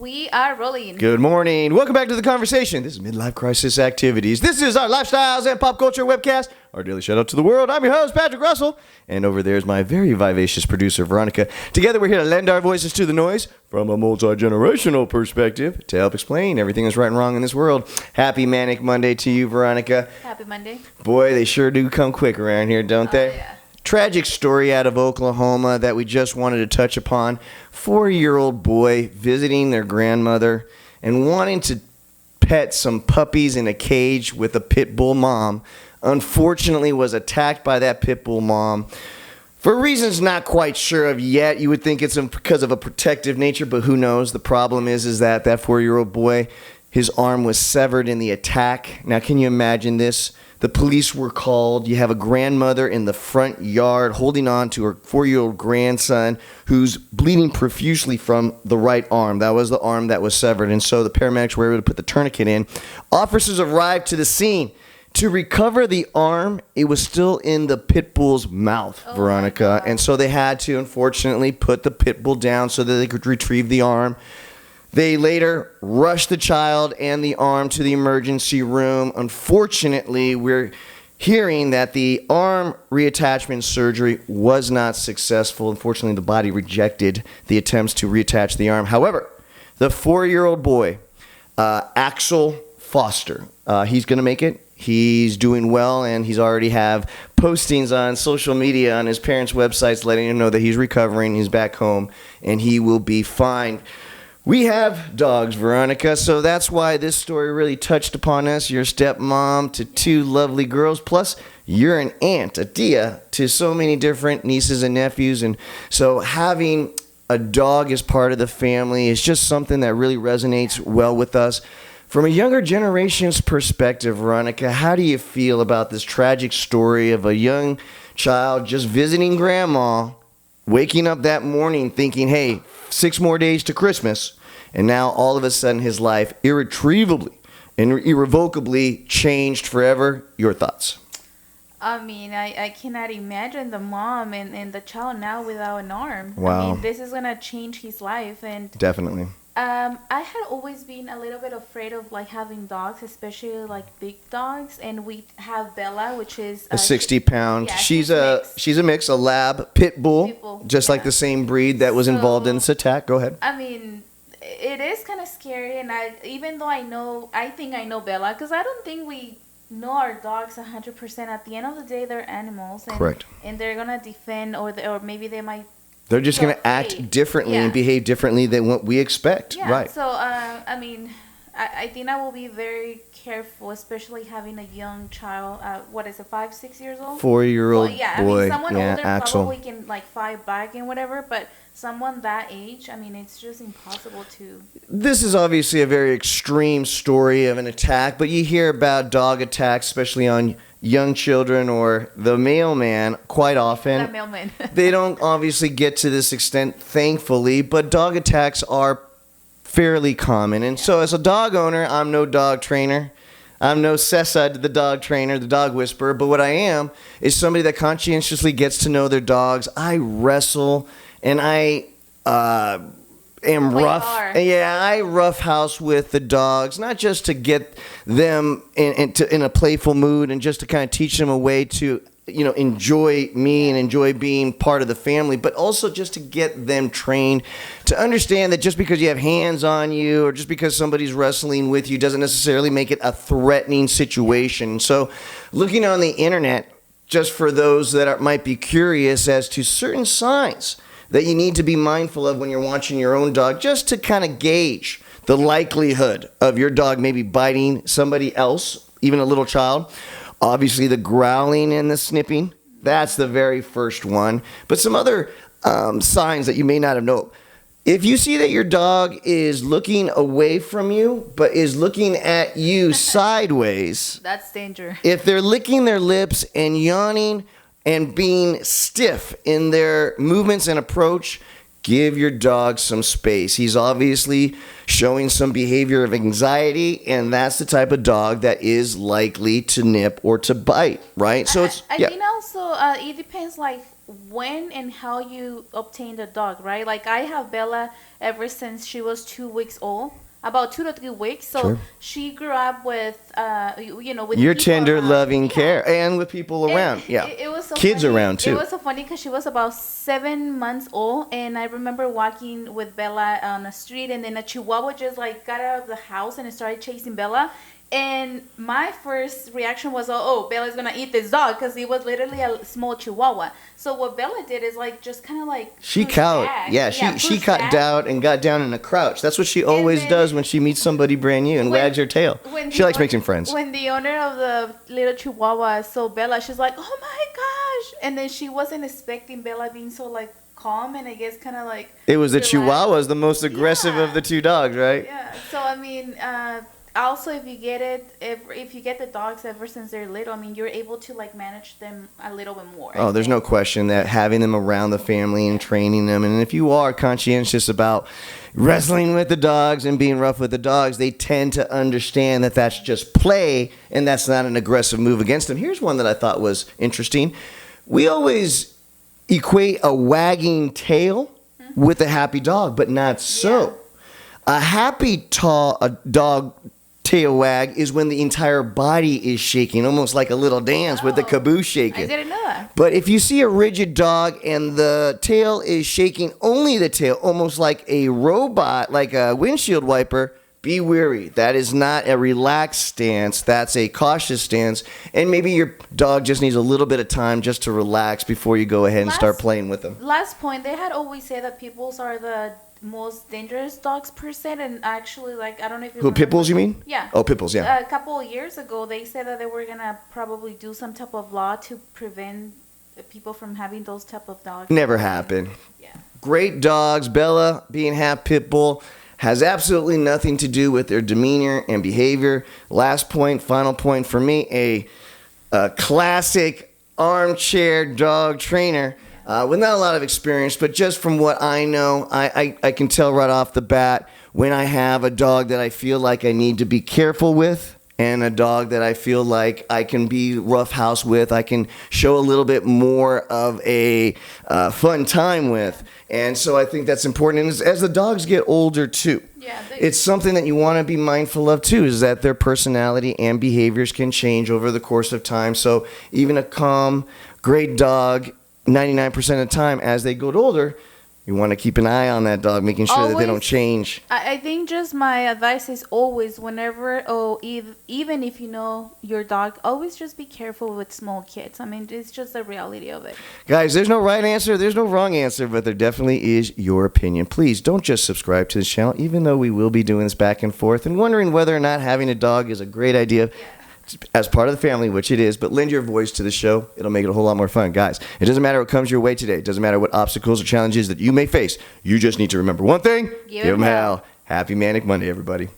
We are rolling. Good morning. Welcome back to the conversation. This is Midlife Crisis Activities. This is our lifestyles and pop culture webcast, our daily shout out to the world. I'm your host, Patrick Russell, and over there is my very vivacious producer, Veronica. Together, we're here to lend our voices to the noise from a multi-generational perspective to help explain everything that's right and wrong in this world. Happy Manic Monday to you, Veronica. Happy Monday. Boy, they sure do come quick around here, don't they? Yeah. Tragic story out of Oklahoma that we just wanted to touch upon. 4-year-old boy visiting their grandmother and wanting to pet some puppies in a cage with a Pitbull mom. Unfortunately, was attacked by that Pitbull mom for reasons not quite sure of yet. You would think it's because of a protective nature, but who knows? The problem is that 4-year-old boy, his arm was severed in the attack. Now, can you imagine this? The police were called. You have a grandmother in the front yard holding on to her 4-year-old grandson who's bleeding profusely from the right arm. That was the arm that was severed. And so the paramedics were able to put the tourniquet in. Officers arrived to the scene. To recover the arm, it was still in the pit bull's mouth, Veronica. And so they had to, unfortunately, put the pit bull down so that they could retrieve the arm. They later rushed the child and the arm to the emergency room. Unfortunately, we're hearing that the arm reattachment surgery was not successful. Unfortunately, the body rejected the attempts to reattach the arm. However, the 4-year-old boy, Axel Foster, he's going to make it. He's doing well, and he's already have postings on social media on his parents' websites letting him know that he's recovering, he's back home, and he will be fine. We have dogs, Veronica, so that's why this story really touched upon us. You're a stepmom to 2 lovely girls, plus you're an aunt, a tia, to so many different nieces and nephews. And so having a dog as part of the family is just something that really resonates well with us. From a younger generation's perspective, Veronica, how do you feel about this tragic story of a young child just visiting grandma, waking up that morning thinking, hey, 6 more days to Christmas, and now all of a sudden his life irretrievably and irrevocably changed forever? Your thoughts? I mean, I cannot imagine the mom and the child now without an arm. Wow. I mean, this is going to change his life. And Definitely. I had always been a little bit afraid of like having dogs, especially like big dogs. And we have Bella, which is a 60-pound. Yeah, she's a mix, a lab Pitbull, just like the same breed that was involved in this attack. Go ahead. I mean, it is kind of scary, and even though I think I know Bella, because I don't think we know our dogs 100%. At the end of the day, they're animals. And, correct. And they're gonna defend, or maybe they might. They're just going to act differently and behave differently than what we expect. Yeah. Right. So, I mean, I think I will be very careful, especially having a young child. What is it, 5, 6 years old? 4-year-old boy. I mean, someone older Axel. probably can like fight back and whatever, but someone that age, I mean, it's just impossible to. This is obviously a very extreme story of an attack, but you hear about dog attacks, especially on young children or the mailman quite often. The mailman. They don't obviously get to this extent, thankfully, but dog attacks are fairly common. And so as a dog owner, I'm no dog trainer. I'm no Cessa, the dog trainer, the dog whisperer, but what I am is somebody that conscientiously gets to know their dogs. I wrestle and I am rough. Yeah, I roughhouse with the dogs, not just to get them in a playful mood and just to kind of teach them a way to, enjoy me and enjoy being part of the family, but also just to get them trained to understand that just because you have hands on you or just because somebody's wrestling with you doesn't necessarily make it a threatening situation. So looking on the internet, just for those that might be curious as to certain signs that you need to be mindful of when you're watching your own dog, just to kind of gauge the likelihood of your dog maybe biting somebody else, even a little child. Obviously, the growling and the snipping, that's the very first one. But some other signs that you may not have known. If you see that your dog is looking away from you, but is looking at you sideways. That's danger. If they're licking their lips and yawning and being stiff in their movements and approach, give your dog some space. He's obviously showing some behavior of anxiety, and that's the type of dog that is likely to nip or to bite, right? So I think also it depends like when and how you obtain the dog, right? Like I have Bella, ever since she was 2 weeks old. About 2 to 3 weeks. So Sure. she grew up with, with Your people tender, around. loving Yeah. care, and with people around. Yeah, It was so kids funny. around too. It was so funny because she was about 7 months old, and I remember walking with Bella on the street, and then a Chihuahua just like got out of the house and started chasing Bella. And my first reaction was, oh, Bella's gonna eat this dog, because he was literally a small Chihuahua. So what Bella did is like just kind of like She pushed cowed. back. Yeah, she pushed cut back. down and got down in a crouch. That's what she always then- does when she meets somebody brand new and When- wags her tail. When She the likes own- making friends. When the owner of the little Chihuahua saw Bella, she's like, oh my gosh. And then she wasn't expecting Bella being so like calm, and I guess kind of like It was the relaxed. Chihuahuas, the most aggressive Yeah. of the two dogs, right? Yeah. So I mean, also if you get it, if you get the dogs ever since they're little, I mean, you're able to like manage them a little bit more. Oh, there's no question that having them around the family and training them, and if you are conscientious about wrestling with the dogs and being rough with the dogs, they tend to understand that that's just play and that's not an aggressive move against them. Here's one that I thought was interesting. We always equate a wagging tail with a happy dog, but not so. A happy dog tail wag is when the entire body is shaking, almost like a little dance with the Oh, caboose I shaking. didn't know that. But if you see a rigid dog and the tail is shaking, only the tail, almost like a robot, like a windshield wiper, be wary. That is not a relaxed stance. That's a cautious stance. And maybe your dog just needs a little bit of time just to relax before you go ahead and start playing with them. Last point, they had always said that Pitbulls are the most dangerous dogs per se, and actually, like, I don't know if you Who, remember. Pitbulls, you mean? Yeah. Oh, Pitbulls, yeah. A couple of years ago, they said that they were gonna probably do some type of law to prevent people from having those type of dogs. Never happened. Yeah. Great dogs. Bella, being half pit bull, has absolutely nothing to do with their demeanor and behavior. Last point, final point for me, a classic armchair dog trainer with not a lot of experience, but just from what I know, I can tell right off the bat when I have a dog that I feel like I need to be careful with, and a dog that I feel like I can be roughhouse with, I can show a little bit more of a fun time with. And so I think that's important. And as the dogs get older too, Yeah, it's something that you want to be mindful of too, is that their personality and behaviors can change over the course of time. So even a calm, great dog, 99% of the time, as they get older, you want to keep an eye on that dog, making sure that they don't Always- change. I think just my advice is always, whenever, even if you know your dog, always just be careful with small kids. I mean, it's just the reality of it. Guys, there's no right answer, there's no wrong answer, but there definitely is your opinion. Please don't just subscribe to this channel, even though we will be doing this back and forth and wondering whether or not having a dog is a great idea as part of the family, which it is, but lend your voice to the show. It'll make it a whole lot more fun. Guys, it doesn't matter what comes your way today. It doesn't matter what obstacles or challenges that you may face. You just need to remember one thing. Give Give 'em 'em hell. Happy Manic Monday, everybody.